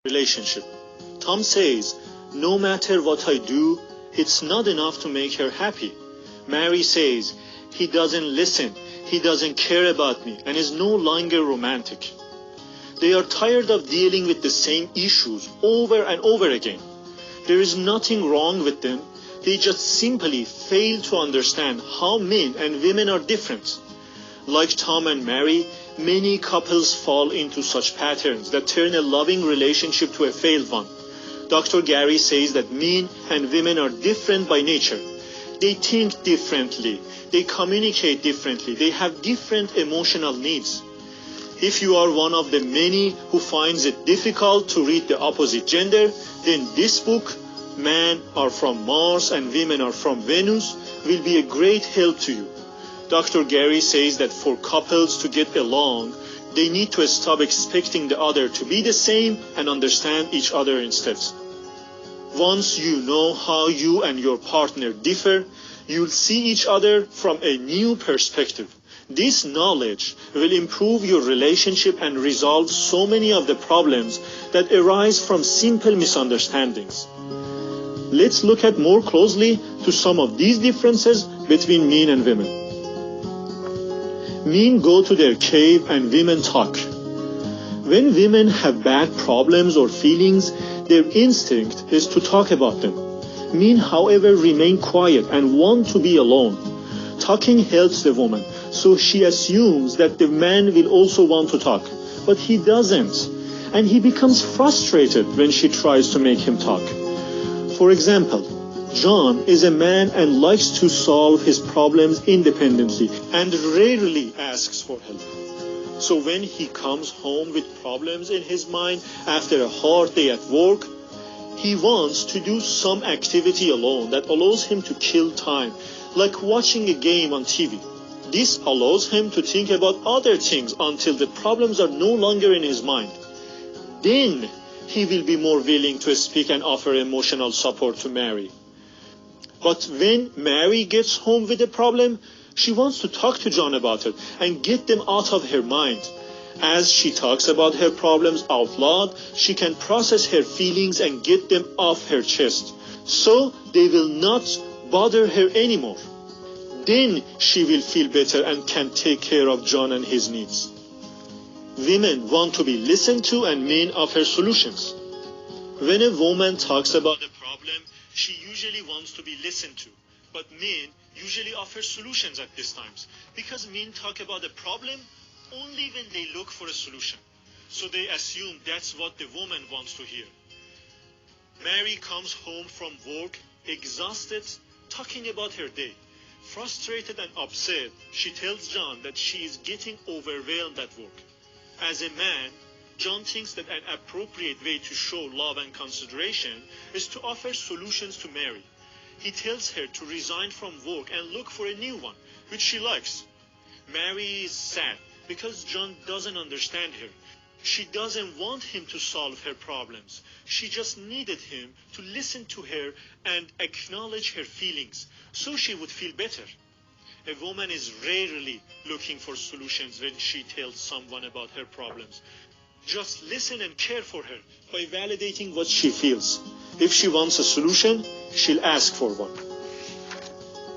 relationship. Tom says, no matter what I do, it's not enough to make her happy. Mary says, he doesn't listen, he doesn't care about me, and is no longer romantic. They are tired of dealing with the same issues over and over again. There is nothing wrong with them, they just simply fail to understand how men and women are different. Like Tom and Mary, many couples fall into such patterns that turn a loving relationship to a failed one. Dr. Gary says that men and women are different by nature. They think differently, they communicate differently, they have different emotional needs. If you are one of the many who finds it difficult to read the opposite gender, then this book, Men Are From Mars and Women Are From Venus, will be a great help to you. Dr. Gary says that for couples to get along, they need to stop expecting the other to be the same and understand each other instead. Once you know how you and your partner differ, you'll see each other from a new perspective. This knowledge will improve your relationship and resolve so many of the problems that arise from simple misunderstandings. Let's look at more closely to some of these differences between men and women. Men go to their cave and women talk. When women have bad problems or feelings, their instinct is to talk about them. Men, however, remain quiet and want to be alone. Talking helps the woman, so she assumes that the man will also want to talk. But he doesn't, and he becomes frustrated when she tries to make him talk. For example, John is a man and likes to solve his problems independently and rarely asks for help. So when he comes home with problems in his mind after a hard day at work, he wants to do some activity alone that allows him to kill time, like watching a game on TV. This allows him to think about other things until the problems are no longer in his mind. Then he will be more willing to speak and offer emotional support to Mary. But when Mary gets home with a problem, she wants to talk to John about it and get them out of her mind. As she talks about her problems out loud, she can process her feelings and get them off her chest, so they will not bother her anymore. Then she will feel better and can take care of John and his needs. Women want to be listened to and men offer solutions. When a woman talks about a problem, she usually wants to be listened to. But men usually offer solutions at these times, because men talk about a problem only when they look for a solution. So they assume that's what the woman wants to hear. Mary comes home from work, exhausted, talking about her day. Frustrated and upset, she tells John that she is getting overwhelmed at work. As a man, John thinks that an appropriate way to show love and consideration is to offer solutions to Mary. He tells her to resign from work and look for a new one, which she likes. Mary is sad because John doesn't understand her. She doesn't want him to solve her problems. She just needed him to listen to her and acknowledge her feelings, so she would feel better. A woman is rarely looking for solutions when she tells someone about her problems. Just listen and care for her by validating what she feels. If she wants a solution, she'll ask for one.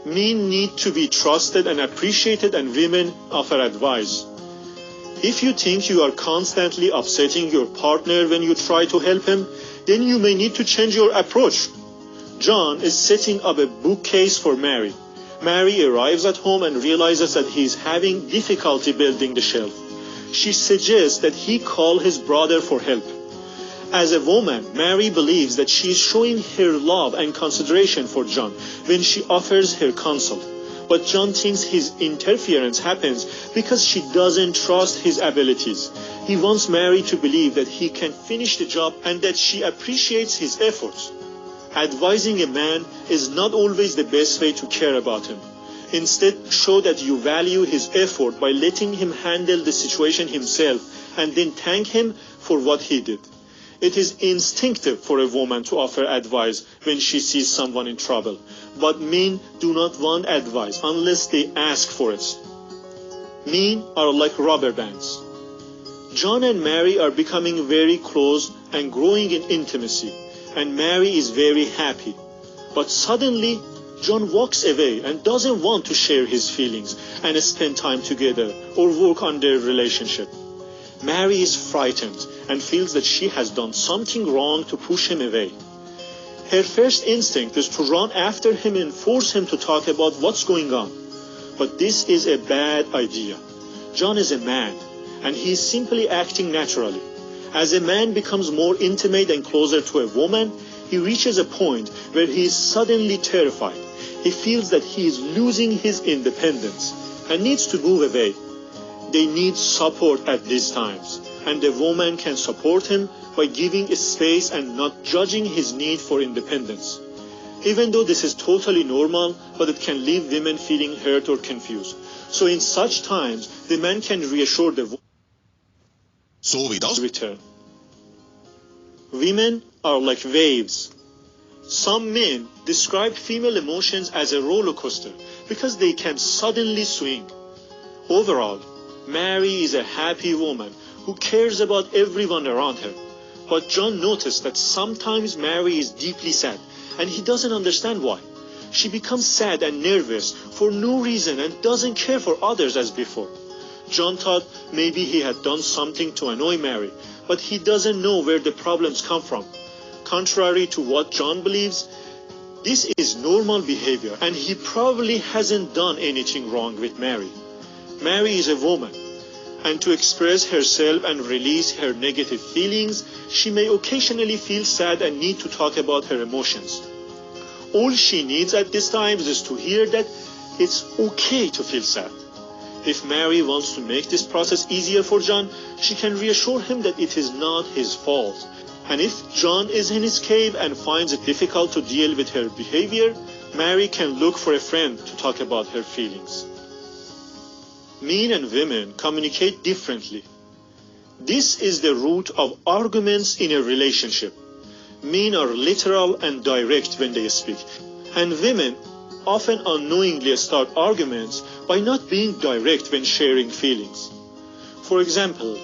Men need to be trusted and appreciated, and women offer advice. If you think you are constantly upsetting your partner when you try to help him, then you may need to change your approach. John is setting up a bookcase for Mary. Mary arrives at home and realizes that he is having difficulty building the shelf. She suggests that he call his brother for help. As a woman, Mary believes that she is showing her love and consideration for John when she offers her counsel. But John thinks his interference happens because she doesn't trust his abilities. He wants Mary to believe that he can finish the job and that she appreciates his efforts. Advising a man is not always the best way to care about him. Instead, show that you value his effort by letting him handle the situation himself and then thank him for what he did. It is instinctive for a woman to offer advice when she sees someone in trouble, but men do not want advice unless they ask for it. Men are like rubber bands. John and Mary are becoming very close and growing in intimacy, and Mary is very happy. But suddenly, John walks away and doesn't want to share his feelings and spend time together or work on their relationship. Mary is frightened and feels that she has done something wrong to push him away. Her first instinct is to run after him and force him to talk about what's going on. But this is a bad idea. John is a man, and he is simply acting naturally. As a man becomes more intimate and closer to a woman, he reaches a point where he is suddenly terrified. He feels that he is losing his independence and needs to move away. They need support at these times, and the woman can support him by giving space and not judging his need for independence. Even though this is totally normal, but it can leave women feeling hurt or confused. So in such times, the man can reassure the woman. Return. Women are like waves. Some men describe female emotions as a roller coaster because they can suddenly swing. Overall, Mary is a happy woman who cares about everyone around her. But John noticed that sometimes Mary is deeply sad, and he doesn't understand why. She becomes sad and nervous for no reason and doesn't care for others as before. John thought maybe he had done something to annoy Mary, but he doesn't know where the problems come from. Contrary to what John believes, this is normal behavior, and he probably hasn't done anything wrong with Mary. Mary is a woman, and to express herself and release her negative feelings, she may occasionally feel sad and need to talk about her emotions. All she needs at this time is to hear that it's okay to feel sad. If Mary wants to make this process easier for John, she can reassure him that it is not his fault. And if John is in his cave and finds it difficult to deal with her behavior, Mary can look for a friend to talk about her feelings. Men and women communicate differently. This is the root of arguments in a relationship. Men are literal and direct when they speak, and women often unknowingly start arguments by not being direct when sharing feelings. For example,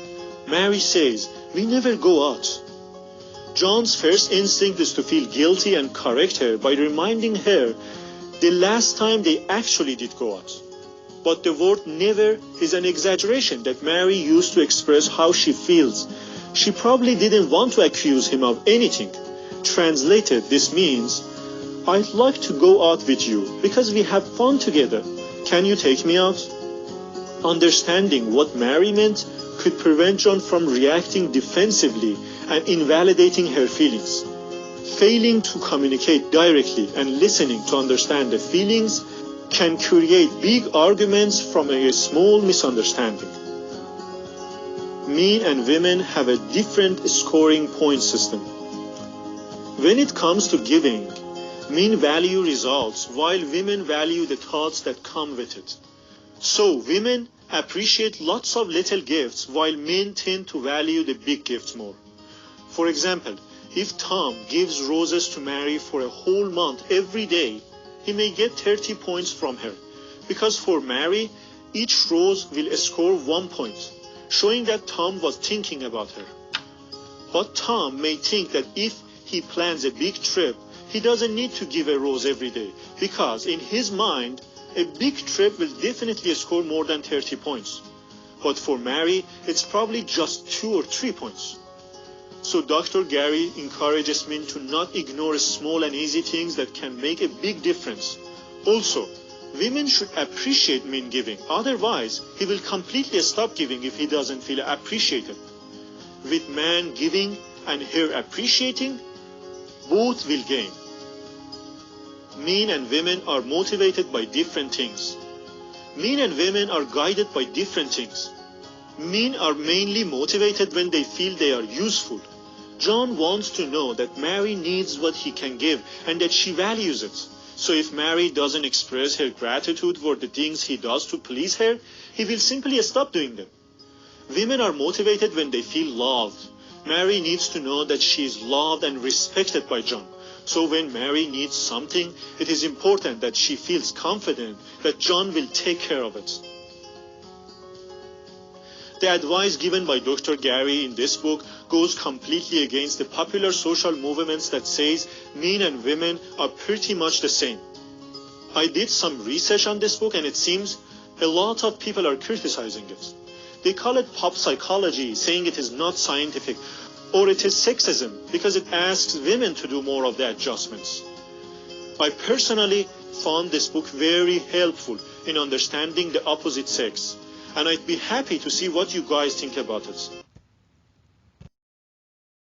Mary says, "We never go out." John's first instinct is to feel guilty and correct her by reminding her the last time they actually did go out. But the word never is an exaggeration that Mary used to express how she feels. She probably didn't want to accuse him of anything. Translated, this means, "I'd like to go out with you because we have fun together. Can you take me out?" Understanding what Mary meant could prevent John from reacting defensively and invalidating her feelings. Failing to communicate directly and listening to understand the feelings can create big arguments from a small misunderstanding. Men and women have a different scoring point system. When it comes to giving, men value results while women value the thoughts that come with it. So women appreciate lots of little gifts while men tend to value the big gifts more. For example, if Tom gives roses to Mary for a whole month every day, he may get 30 points from her, because for Mary, each rose will score 1 point, showing that Tom was thinking about her. But Tom may think that if he plans a big trip, he doesn't need to give a rose every day, because in his mind, a big trip will definitely score more than 30 points. But for Mary, it's probably just 2 or 3 points. So Dr. Gary encourages men to not ignore small and easy things that can make a big difference. Also, women should appreciate men giving. Otherwise, he will completely stop giving if he doesn't feel appreciated. With man giving and her appreciating, both will gain. Men and women are motivated by different things. Men and women are guided by different things. Men are mainly motivated when they feel they are useful. John wants to know that Mary needs what he can give and that she values it. So if Mary doesn't express her gratitude for the things he does to please her, he will simply stop doing them. Women are motivated when they feel loved. Mary needs to know that she is loved and respected by John. So when Mary needs something, it is important that she feels confident that John will take care of it. The advice given by Dr. Gary in this book goes completely against the popular social movements that says men and women are pretty much the same. I did some research on this book and it seems a lot of people are criticizing it. They call it pop psychology, saying it is not scientific, or it is sexism because it asks women to do more of the adjustments. I personally found this book very helpful in understanding the opposite sex, and I'd be happy to see what you guys think about it.